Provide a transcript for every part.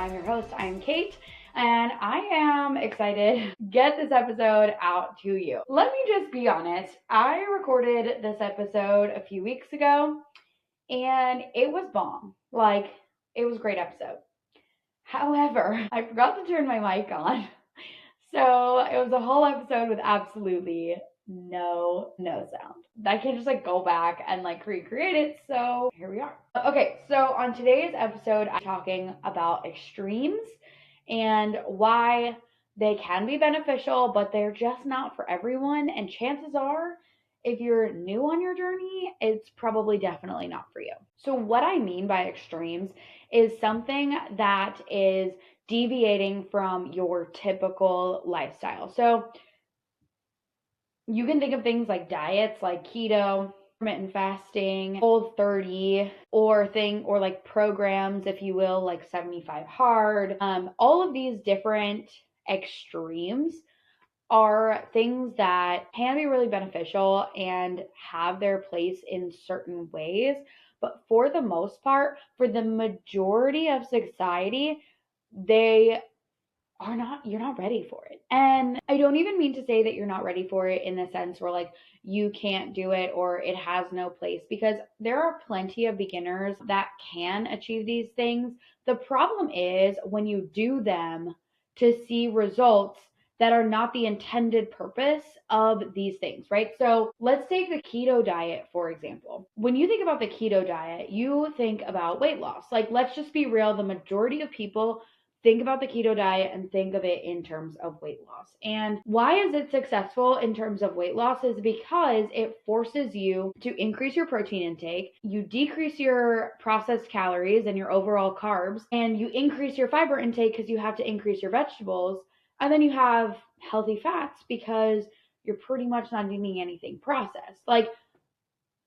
I'm your host. I am Kate, and I am excited to get this episode out to you. Let me just be honest. I recorded this episode a few weeks ago, and it was bomb. It was a great episode. However, I forgot to turn my mic on. So it was a whole episode with absolutely no sound. I can't just go back and recreate it. So here we are. Okay, so on today's episode, I'm talking about extremes and why they can be beneficial, but they're just not for everyone. And chances are, if you're new on your journey, it's probably definitely not for you. So what I mean by extremes is something that is deviating from your typical lifestyle. So you can think of things like diets like keto, intermittent fasting, Whole30, or programs, if you will, like 75 hard. All of these different extremes are things that can be really beneficial and have their place in certain ways. But for the most part, for the majority of society, you're not ready for it. And I don't even mean to say that you're not ready for it in the sense where you can't do it or it has no place, because there are plenty of beginners that can achieve these things. The problem is when you do them to see results that are not the intended purpose of these things, right? So let's take the keto diet, for example. When you think about the keto diet, you think about weight loss. Let's just be real. The majority of people think about the keto diet and think of it in terms of weight loss. And why is it successful in terms of weight loss is because it forces you to increase your protein intake, you decrease your processed calories and your overall carbs, and you increase your fiber intake because you have to increase your vegetables. And then you have healthy fats because you're pretty much not eating anything processed.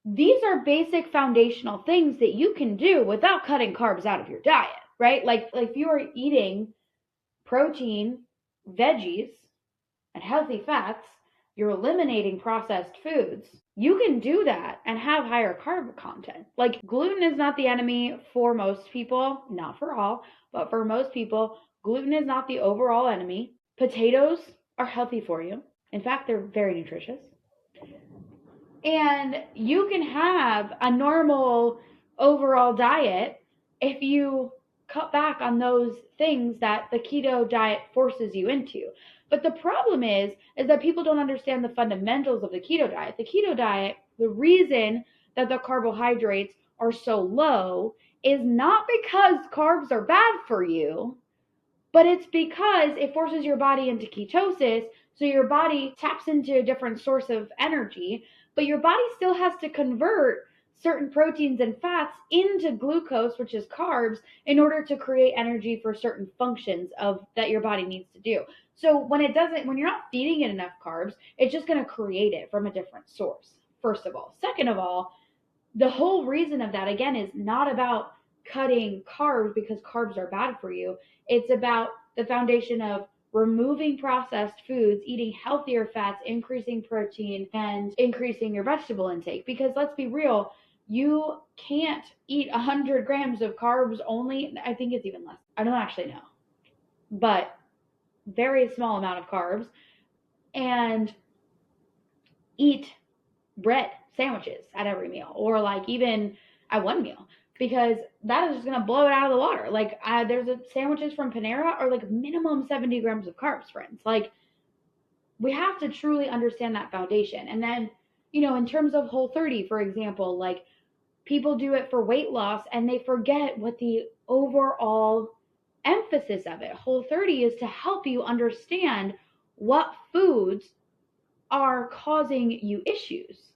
These are basic foundational things that you can do without cutting carbs out of your diet, right? If you are eating protein, veggies, and healthy fats, you're eliminating processed foods. You can do that and have higher carb content. Gluten is not the enemy for most people, not for all, but for most people, gluten is not the overall enemy. Potatoes are healthy for you. In fact, they're very nutritious. And you can have a normal overall diet if you cut back on those things that the keto diet forces you into. But the problem is that people don't understand the fundamentals of the keto diet. The keto diet, the reason that the carbohydrates are so low is not because carbs are bad for you, but it's because it forces your body into ketosis. So your body taps into a different source of energy, but your body still has to convert certain proteins and fats into glucose, which is carbs, in order to create energy for certain functions that your body needs to do. So when you're not feeding it enough carbs, it's just going to create it from a different source, first of all. Second of all, the whole reason of that, again, is not about cutting carbs because carbs are bad for you. It's about the foundation of removing processed foods, eating healthier fats, increasing protein, and increasing your vegetable intake. Because let's be real, you can't eat 100 grams of carbs only. I think it's even less. I don't actually know. But very small amount of carbs, and eat bread sandwiches at every meal, or even at one meal, because that is just going to blow it out of the water. There's sandwiches from Panera are minimum 70 grams of carbs, friends. We have to truly understand that foundation. And then, in terms of Whole30, for example, people do it for weight loss and they forget what the overall emphasis of it. Whole30 is to help you understand what foods are causing you issues,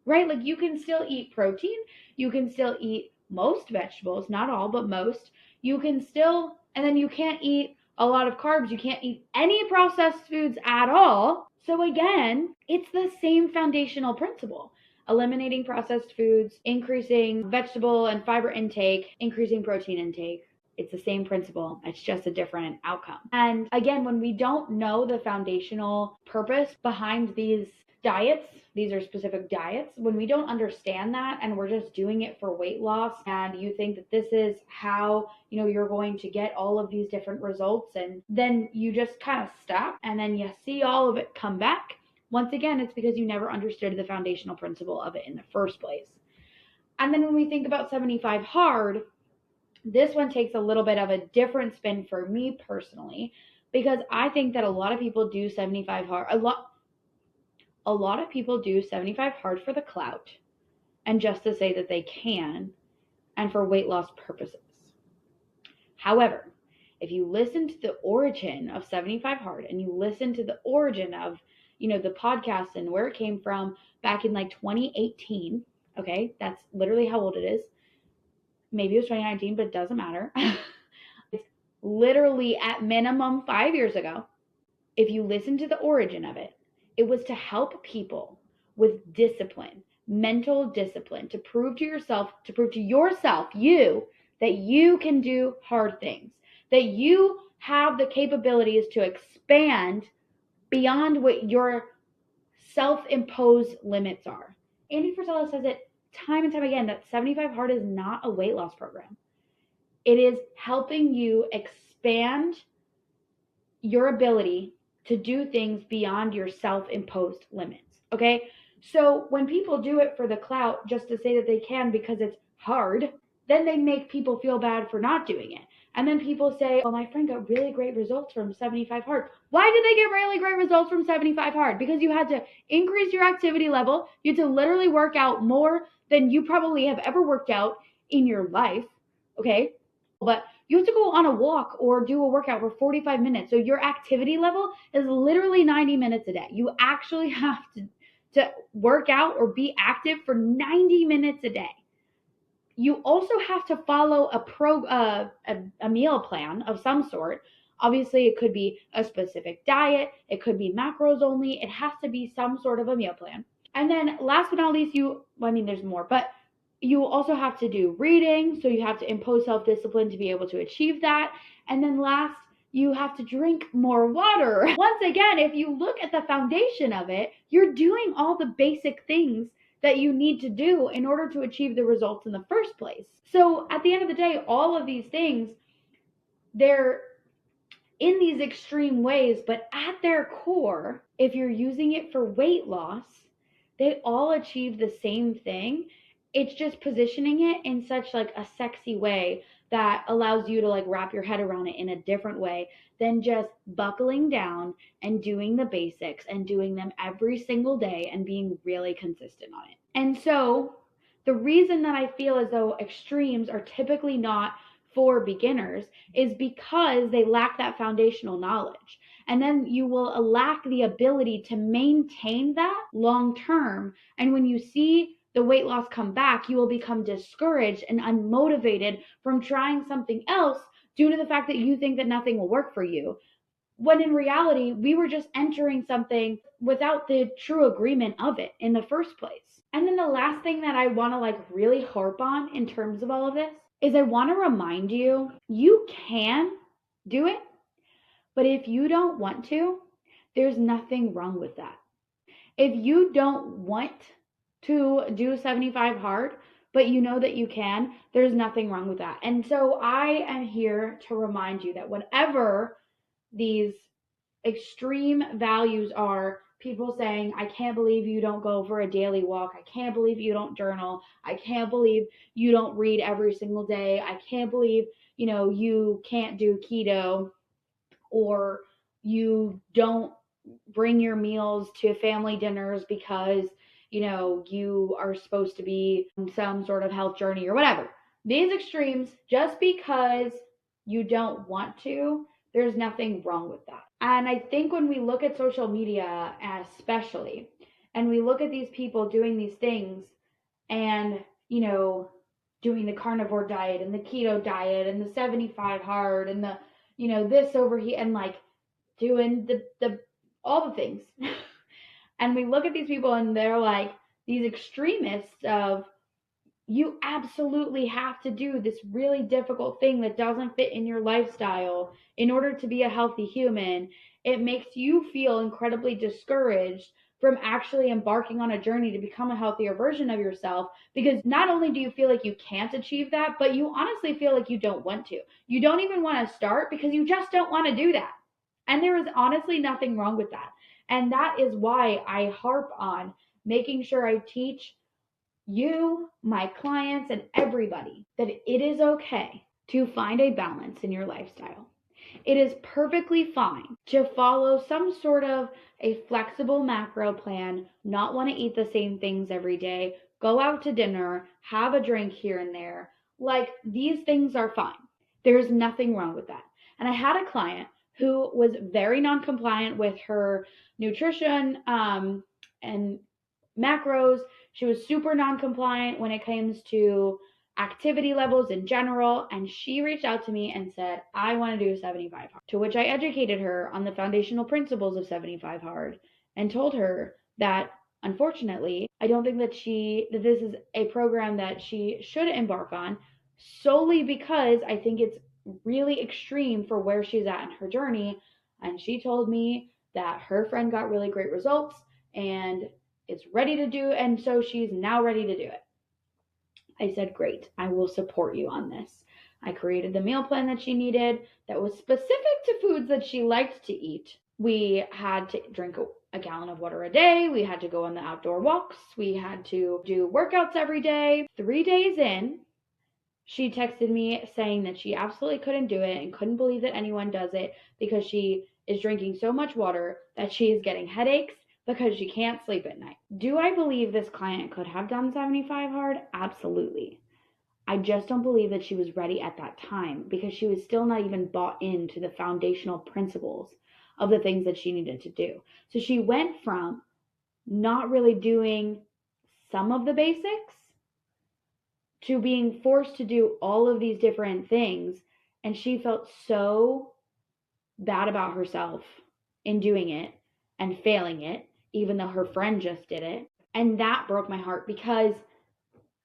right? You can still eat protein. You can still eat most vegetables, not all, but most. And then you can't eat a lot of carbs. You can't eat any processed foods at all. So again, it's the same foundational principle. Eliminating processed foods, increasing vegetable and fiber intake, increasing protein intake. It's the same principle. It's just a different outcome. And again, when we don't know the foundational purpose behind these diets, these are specific diets, when we don't understand that and we're just doing it for weight loss and you think that this is how, you're going to get all of these different results, and then you just kind of stop and then you see all of it come back. Once again, it's because you never understood the foundational principle of it in the first place. And then when we think about 75 hard, this one takes a little bit of a different spin for me personally, because I think that a lot of people do 75 hard. A lot of people do 75 hard for the clout and just to say that they can and for weight loss purposes. However, if you listen to the origin of 75 hard and you listen to the origin of, the podcast and where it came from back in like 2018, okay, that's literally how old it is. Maybe it was 2019, but it doesn't matter. It's literally at minimum 5 years ago. If you listen to the origin of it, it was to help people with discipline, mental discipline, to prove to yourself, you, that you can do hard things, that you have the capabilities to expand beyond what your self-imposed limits are. Andy Frisella says it time and time again that 75 hard is not a weight loss program. It is helping you expand your ability to do things beyond your self-imposed limits. Okay? So when people do it for the clout, just to say that they can because it's hard, then they make people feel bad for not doing it. And then people say, oh, my friend got really great results from 75 hard. Why did they get really great results from 75 hard? Because you had to increase your activity level. You had to literally work out more than you probably have ever worked out in your life. Okay? But you have to go on a walk or do a workout for 45 minutes. So your activity level is literally 90 minutes a day. You actually have to work out or be active for 90 minutes a day. You also have to follow a meal plan of some sort. Obviously, it could be a specific diet. It could be macros only. It has to be some sort of a meal plan. And then last but not least, there's more, but you also have to do reading. So you have to impose self-discipline to be able to achieve that. And then last, you have to drink more water. Once again, if you look at the foundation of it, you're doing all the basic things that you need to do in order to achieve the results in the first place. So at the end of the day, all of these things, they're in these extreme ways, but at their core, if you're using it for weight loss, they all achieve the same thing. It's just positioning it in such like a sexy way that allows you to like wrap your head around it in a different way than just buckling down and doing the basics and doing them every single day and being really consistent on it. And so the reason that I feel as though extremes are typically not for beginners is because they lack that foundational knowledge. And then you will lack the ability to maintain that long term. And when you see the weight loss come back, you will become discouraged and unmotivated from trying something else due to the fact that you think that nothing will work for you. When in reality, we were just entering something without the true agreement of it in the first place. And then the last thing that I want to like really harp on in terms of all of this is I want to remind you, you can do it, but if you don't want to, there's nothing wrong with that. If you don't want to do 75 hard, but you know that you can, there's nothing wrong with that. And so I am here to remind you that whatever these extreme values are, people saying, I can't believe you don't go for a daily walk. I can't believe you don't journal. I can't believe you don't read every single day. I can't believe, you can't do keto, or you don't bring your meals to family dinners because, you are supposed to be on some sort of health journey or whatever. These extremes, just because you don't want to, there's nothing wrong with that. And I think when we look at social media especially, and we look at these people doing these things and, doing the carnivore diet and the keto diet and the 75 hard and the, this over here and like doing the all the things. And we look at these people and they're like these extremists of, you absolutely have to do this really difficult thing that doesn't fit in your lifestyle in order to be a healthy human, it makes you feel incredibly discouraged from actually embarking on a journey to become a healthier version of yourself, because not only do you feel like you can't achieve that, but you honestly feel like you don't want to. You don't even want to start because you just don't want to do that. And there is honestly nothing wrong with that. And that is why I harp on making sure I teach you, my clients, and everybody that it is okay to find a balance in your lifestyle. It is perfectly fine to follow some sort of a flexible macro plan, not want to eat the same things every day, go out to dinner, have a drink here and there. Like, these things are fine. There's nothing wrong with that. And I had a client who was very non compliant with her nutrition and macros. She was super non-compliant when it comes to activity levels in general, and she reached out to me and said, I want to do 75 hard. To which I educated her on the foundational principles of 75 hard and told her that unfortunately, I don't think that this is a program that she should embark on, solely because I think it's really extreme for where she's at in her journey. And she told me that her friend got really great results and is ready to do, and so she's now ready to do it. I said, great, I will support you on this. I created the meal plan that she needed that was specific to foods that she liked to eat. We had to drink a gallon of water a day. We had to go on the outdoor walks. We had to do workouts every day. 3 days in, she texted me saying that she absolutely couldn't do it and couldn't believe that anyone does it because she is drinking so much water that she is getting headaches because she can't sleep at night. Do I believe this client could have done 75 hard? Absolutely. I just don't believe that she was ready at that time because she was still not even bought into the foundational principles of the things that she needed to do. So she went from not really doing some of the basics to being forced to do all of these different things. And she felt so bad about herself in doing it and failing it, even though her friend just did it. And that broke my heart because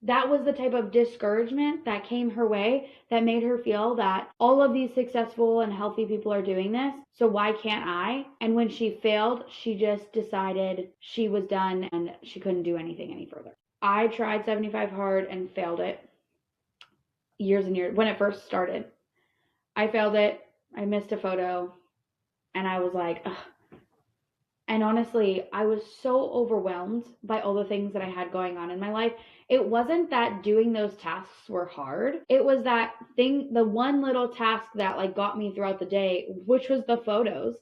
that was the type of discouragement that came her way that made her feel that all of these successful and healthy people are doing this, so why can't I? And when she failed, she just decided she was done and she couldn't do anything any further. I tried 75 hard and failed it years and years when it first started. I failed it. I missed a photo and I was like, ugh. And honestly, I was so overwhelmed by all the things that I had going on in my life. It wasn't that doing those tasks were hard. It was that thing, the one little task that like got me throughout the day, which was the photos.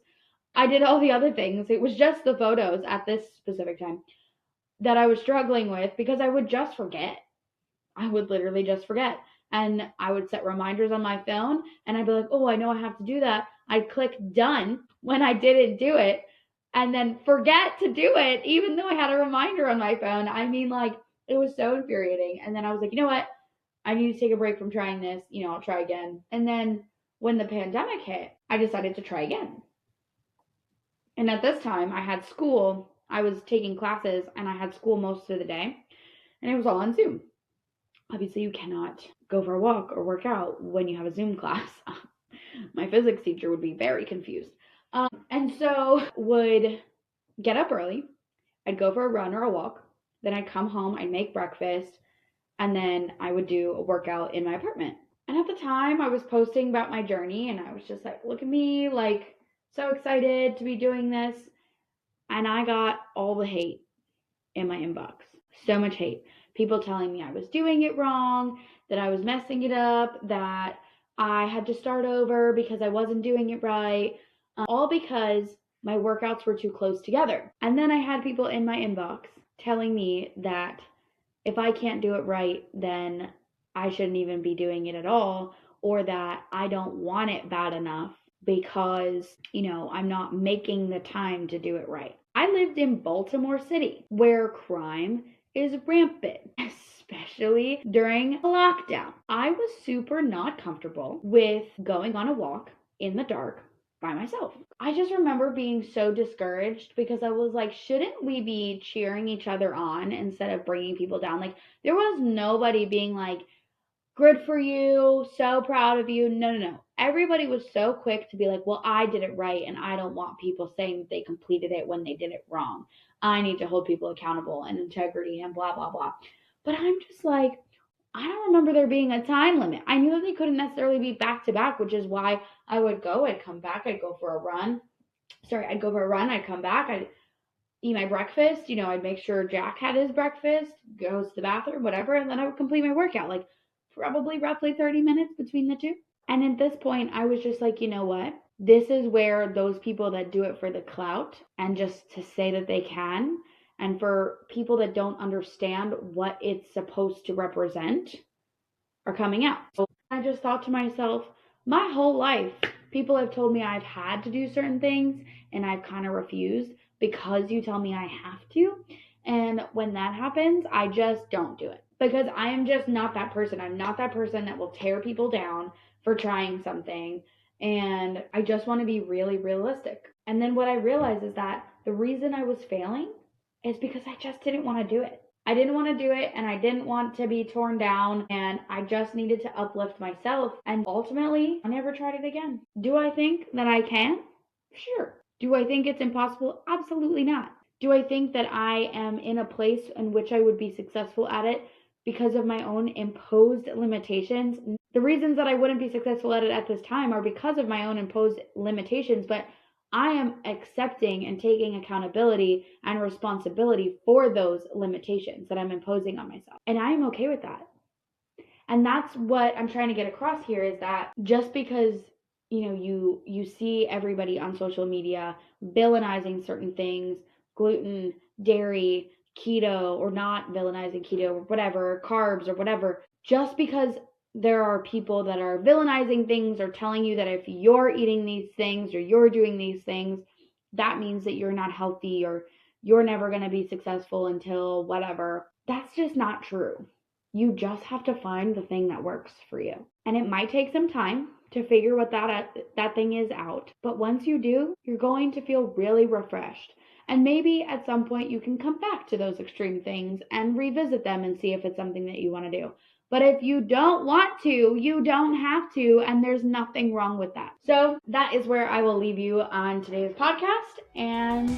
I did all the other things. It was just the photos at this specific time that I was struggling with because I would just forget. I would literally just forget. And I would set reminders on my phone and I'd be like, oh, I know I have to do that. I'd click done when I didn't do it and then forget to do it, even though I had a reminder on my phone. I mean, like, it was so infuriating. And then I was like, you know what? I need to take a break from trying this. I'll try again. And then when the pandemic hit, I decided to try again. And at this time, I had school. I was taking classes and I had school most of the day. And it was all on Zoom. Obviously, you cannot go for a walk or work out when you have a Zoom class. My physics teacher would be very confused. And so would get up early. I'd go for a run or a walk. Then I'd come home, I'd make breakfast, and then I would do a workout in my apartment. And at the time, I was posting about my journey, and I was just like, look at me, like, so excited to be doing this. And I got all the hate in my inbox. So much hate. People telling me I was doing it wrong, that I was messing it up, that I had to start over because I wasn't doing it right, all because my workouts were too close together. And then I had people in my inbox telling me that if I can't do it right, then I shouldn't even be doing it at all, or that I don't want it bad enough because, I'm not making the time to do it right. I lived in Baltimore City, where crime is rampant, especially during lockdown. I was super not comfortable with going on a walk in the dark by myself. I just remember being so discouraged because I was like, shouldn't we be cheering each other on instead of bringing people down? Like, there was nobody being like, good for you, so proud of you. No, no, no. Everybody was so quick to be like, well, I did it right, and I don't want people saying that they completed it when they did it wrong. I need to hold people accountable and integrity and blah, blah, blah. But I'm just like, I don't remember there being a time limit. I knew that they couldn't necessarily be back to back, which is why I would go, I'd come back, I'd go for a run. I'd go for a run, I'd come back, I'd eat my breakfast, I'd make sure Jack had his breakfast, goes to the bathroom, whatever, and then I would complete my workout, like probably roughly 30 minutes between the two. And at this point, I was just like, you know what? This is where those people that do it for the clout and just to say that they can, and for people that don't understand what it's supposed to represent, are coming out. So I just thought to myself, my whole life, people have told me I've had to do certain things and I've kind of refused because you tell me I have to. And when that happens, I just don't do it because I am just not that person. I'm not that person that will tear people down for trying something. And I just want to be really realistic. And then what I realized is that the reason I was failing is because I just didn't want to do it. I didn't want to do it and I didn't want to be torn down and I just needed to uplift myself. And ultimately, I never tried it again. Do I think that I can? Sure. Do I think it's impossible? Absolutely not. Do I think that I am in a place in which I would be successful at it because of my own imposed limitations? The reasons that I wouldn't be successful at it at this time are because of my own imposed limitations, but I am accepting and taking accountability and responsibility for those limitations that I'm imposing on myself. And I am okay with that. And that's what I'm trying to get across here is that just because you see everybody on social media villainizing certain things, gluten, dairy, keto, or not villainizing keto, or whatever, carbs or whatever, just because there are people that are villainizing things or telling you that if you're eating these things or you're doing these things, that means that you're not healthy or you're never going to be successful until whatever. That's just not true. You just have to find the thing that works for you. And it might take some time to figure what that thing is out. But once you do, you're going to feel really refreshed. And maybe at some point you can come back to those extreme things and revisit them and see if it's something that you want to do. But if you don't want to, you don't have to, and there's nothing wrong with that. So that is where I will leave you on today's podcast. And